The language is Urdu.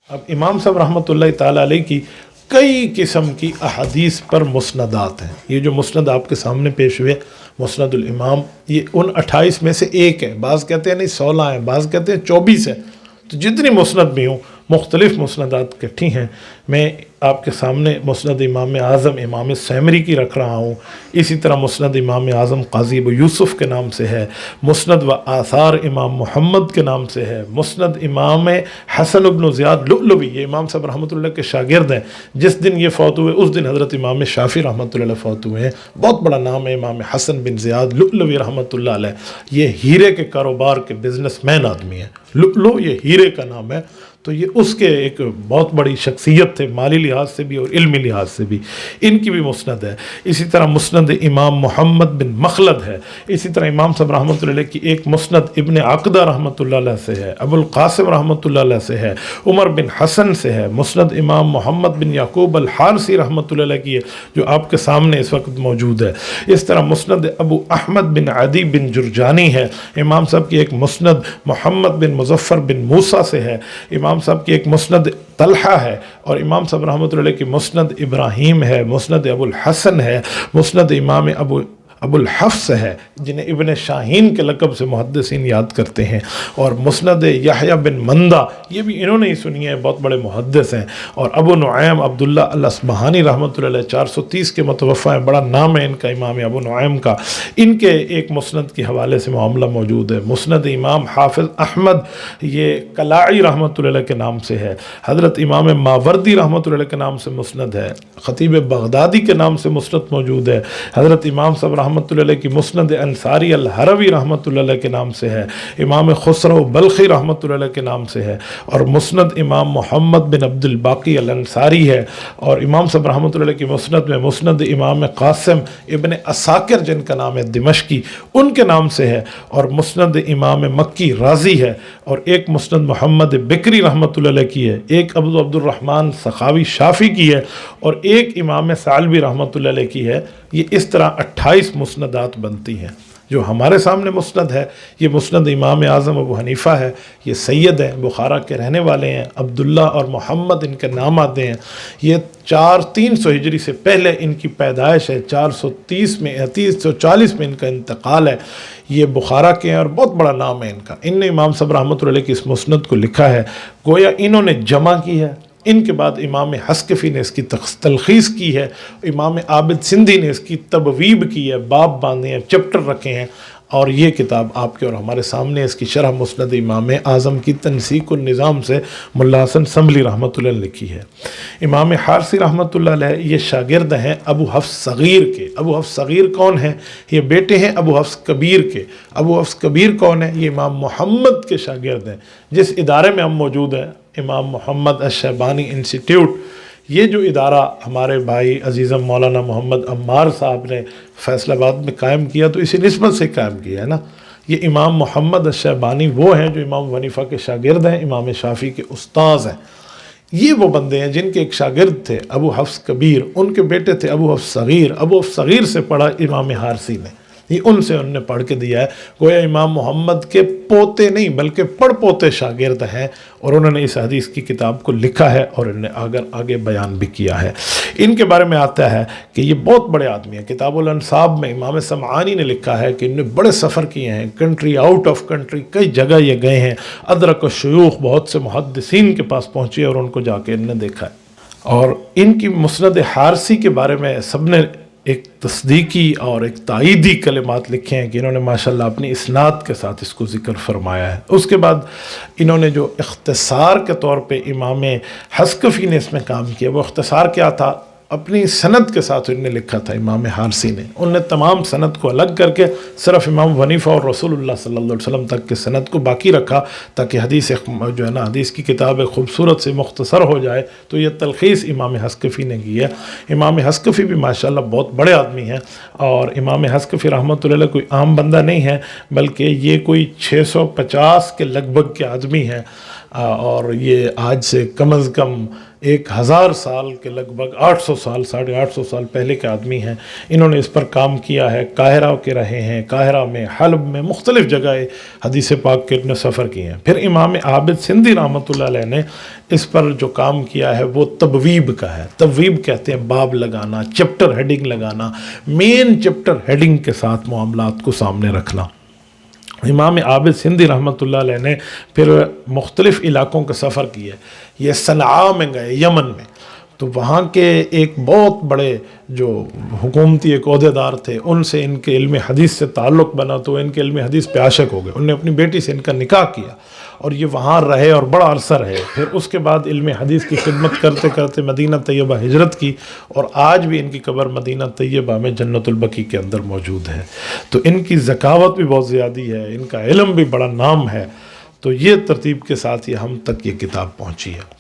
اب امام صاحب رحمۃ اللہ تعالیٰ علیہ کی کئی قسم کی احادیث پر مسندات ہیں. یہ جو مسند آپ کے سامنے پیش ہوئے مسند الامام، یہ ان 28 میں سے ایک ہے. بعض کہتے ہیں نہیں 16 ہیں، بعض کہتے ہیں 24 ہیں. تو جتنی مسند بھی ہوں، مختلف مسندات کٹھی ہیں. میں آپ کے سامنے مسند امام اعظم امام سیمری کی رکھ رہا ہوں. اسی طرح مسند امام اعظم قاضی ابو یوسف کے نام سے ہے. مسند و آثار امام محمد کے نام سے ہے. مسند امام حسن بن زیاد لؤلؤی، یہ امام صاحب رحمۃ اللہ کے شاگرد ہیں. جس دن یہ فوت ہوئے اس دن حضرت امام شافعی رحمۃ اللہ فوت ہوئے ہیں. بہت بڑا نام ہے امام حسن بن زیاد لؤلؤی رحمۃ اللہ علیہ. یہ ہیرے کے کاروبار کے بزنس مین آدمی ہیں. لؤلؤ یہ ہیرے کا نام ہے. تو یہ اس کے ایک بہت بڑی شخصیت تھے، مالی لحاظ سے بھی اور علمی لحاظ سے بھی. ان کی بھی مسند ہے. اسی طرح مسند امام محمد بن مخلد ہے. اسی طرح امام صاحب رحمۃ اللہ علیہ کی ایک مسند ابن عقدہ رحمۃ اللہ علیہ سے ہے. ابو القاسم رحمۃ اللہ علیہ سے ہے. عمر بن حسن سے ہے. مسند امام محمد بن یعقوب الحارثی رحمۃ اللہ علیہ کی ہے، جو آپ کے سامنے اس وقت موجود ہے. اس طرح مسند ابو احمد بن عدی بن جرجانی ہے. امام صاحب کی ایک مسند محمد بن مظفر بن موسیٰ سے ہے. امام صاحب کی ایک مسند طلحہ ہے. اور امام صاحب رحمۃ اللہ علیہ کی مسند ابراہیم ہے. مسند ابو الحسن ہے. مسند امام ابو الحفص ہے، جنہیں ابن شاہین کے لقب سے محدثین یاد کرتے ہیں. اور مسند یحییٰ بن مندہ، یہ بھی انہوں نے ہی سنی ہے، بہت بڑے محدث ہیں. اور ابو نعیم عبداللہ الاصبہانی رحمۃ اللہ علیہ 430 کے متوفہ ہیں. بڑا نام ہے ان کا، امام ابو نعیم کا. ان کے ایک مسند کے حوالے سے معاملہ موجود ہے. مسند امام حافظ احمد یہ کلاعی رحمۃ اللہ علیہ کے نام سے ہے. حضرت امام ماوردی رحمۃ اللہ علیہ کے نام سے مسند ہے. خطیب بغدادی کے نام سے مسند موجود ہے. حضرت امام صاحب رحمۃ اللہ علیہ کی مسند انصاری الحروی رحمۃ اللہ علیہ کے نام سے ہے. امام خسرو بلخی رحمۃ اللہ علیہ کے نام سے ہے. اور مسند امام محمد بن عبد الباقی الانصاری ہے. اور امام صاحب رحمۃ اللہ علیہ کی مسند میں مسند امام قاسم ابن عساکر جن کا نام ہے دمشقی، ان کے نام سے ہے. اور مسند امام مکی رازی ہے. اور ایک مسند محمد بکری رحمۃ اللہ علیہ کی ہے. ایک عبد الرحمن سخاوی شافی کی ہے. اور ایک امام ثعلبی رحمۃ اللہ علیہ کی ہے. یہ اس طرح 28 مسندات بنتی ہیں. جو ہمارے سامنے مسند ہے، یہ مسند امام اعظم ابو حنیفہ ہے. یہ سید ہیں، بخارا کے رہنے والے ہیں. عبداللہ اور محمد ان کے نام آتے ہیں. یہ 300 ہجری سے پہلے ان کی پیدائش ہے. 340 میں ان کا انتقال ہے. یہ بخارا کے ہیں اور بہت بڑا نام ہے ان کا. ان نے امام صاحب رحمۃ اللہ علیہ کی اس مسند کو لکھا ہے. گویا انہوں نے جمع کی ہے. ان کے بعد امام حسکفی نے اس کی تلخیص کی ہے. امام عابد سندھی نے اس کی تبویب کی ہے، باب باندھے ہیں، چپٹر رکھے ہیں. اور یہ کتاب آپ کے اور ہمارے سامنے اس کی شرح مسند امام اعظم کی تنسیق النظام سے ملا حسن سنبھلی رحمۃ اللہ علیہ لکھی ہے. امام حارثی رحمۃ اللہ علیہ یہ شاگرد ہیں ابو حفص صغیر کے. ابو حفص صغیر کون ہیں؟ یہ بیٹے ہیں ابو حفص کبیر کے. ابو حفص کبیر کون ہیں؟ یہ امام محمد کے شاگرد ہیں. جس ادارے میں ہم موجود ہیں، امام محمد الشیبانی انسٹیٹیوٹ، یہ جو ادارہ ہمارے بھائی عزیزم مولانا محمد عمار صاحب نے فیصل آباد میں قائم کیا، تو اسی نسبت سے قائم کیا ہے نا. یہ امام محمد الشیبانی وہ ہیں جو امام حنیفہ کے شاگرد ہیں، امام شافعی کے استاذ ہیں. یہ وہ بندے ہیں جن کے ایک شاگرد تھے ابو حفص کبیر، ان کے بیٹے تھے ابو حفص صغیر. ابو حفص صغیر سے پڑھا امام حارثی نے. یہ ان سے انہوں نے پڑھ کے دیا ہے. گویا امام محمد کے پوتے نہیں بلکہ پڑھ پوتے شاگرد ہیں. اور انہوں نے اس حدیث کی کتاب کو لکھا ہے اور انہوں نے آگے بیان بھی کیا ہے. ان کے بارے میں آتا ہے کہ یہ بہت بڑے آدمی ہیں. کتاب الانصاب میں امام سمعانی نے لکھا ہے کہ انہوں نے بڑے سفر کیے ہیں، کنٹری آؤٹ آف کنٹری، کئی جگہ یہ گئے ہیں. ادرک الشیوخ، بہت سے محدثین کے پاس پہنچے اور ان کو جا کے انہوں نے دیکھا ہے. اور ان کی مسند حارثی کے بارے میں سب نے ایک تصدیقی اور ایک تائیدی کلمات لکھے ہیں کہ انہوں نے ماشاءاللہ اپنی اسناد کے ساتھ اس کو ذکر فرمایا ہے. اس کے بعد انہوں نے جو اختصار کے طور پہ امام حسکفی نے اس میں کام کیا، وہ اختصار کیا تھا؟ اپنی سند کے ساتھ انہوں نے لکھا تھا. امام حارثی نے انہوں نے تمام سند کو الگ کر کے صرف امام حنیفہ اور رسول اللہ صلی اللہ علیہ وسلم تک کے سند کو باقی رکھا، تاکہ حدیث جو ہے نا حدیث کی کتاب خوبصورت سے مختصر ہو جائے. تو یہ تلخیص امام حسکفی نے کی ہے. امام حسکفی بھی ماشاءاللہ بہت بڑے آدمی ہیں. اور امام حسکفی رحمۃ اللہ علیہ کوئی عام بندہ نہیں ہے، بلکہ یہ کوئی 650 کے لگ بھگ کے آدمی ہیں. اور یہ آج سے کم از کم 1000 سال کے لگ بھگ 800 سال 850 سال پہلے کے آدمی ہیں، انہوں نے اس پر کام کیا ہے، قاہرہ کے رہے ہیں، قاہرہ میں، حلب میں، مختلف جگہ حدیث پاک کے نے سفر کیے ہیں۔ پھر امام عابد سندھی رحمۃ اللہ علیہ نے اس پر جو کام کیا ہے وہ تبویب کا ہے۔ تبویب کہتے ہیں باب لگانا، چپٹر ہیڈنگ لگانا، مین چپٹر ہیڈنگ کے ساتھ معاملات کو سامنے رکھنا۔ امام عابد سندھی رحمۃ اللہ علیہ نے پھر مختلف علاقوں کا سفر کیا، یہ صنعاء میں گئے، یمن میں، تو وہاں کے ایک بہت بڑے جو حکومتی ایک عہدیدار تھے، ان سے ان کے علم حدیث سے تعلق بنا تو ان کے علم حدیث پہ عاشق ہو گئے، انہوں نے اپنی بیٹی سے ان کا نکاح کیا اور یہ وہاں رہے اور بڑا عرصہ رہے۔ پھر اس کے بعد علم حدیث کی خدمت کرتے کرتے مدینہ طیبہ ہجرت کی، اور آج بھی ان کی قبر مدینہ طیبہ میں جنت البقیع کے اندر موجود ہے۔ تو ان کی ذکاوت بھی بہت زیادہ ہے، ان کا علم بھی بڑا نام ہے، تو یہ ترتیب کے ساتھ یہ ہم تک یہ کتاب پہنچی ہے۔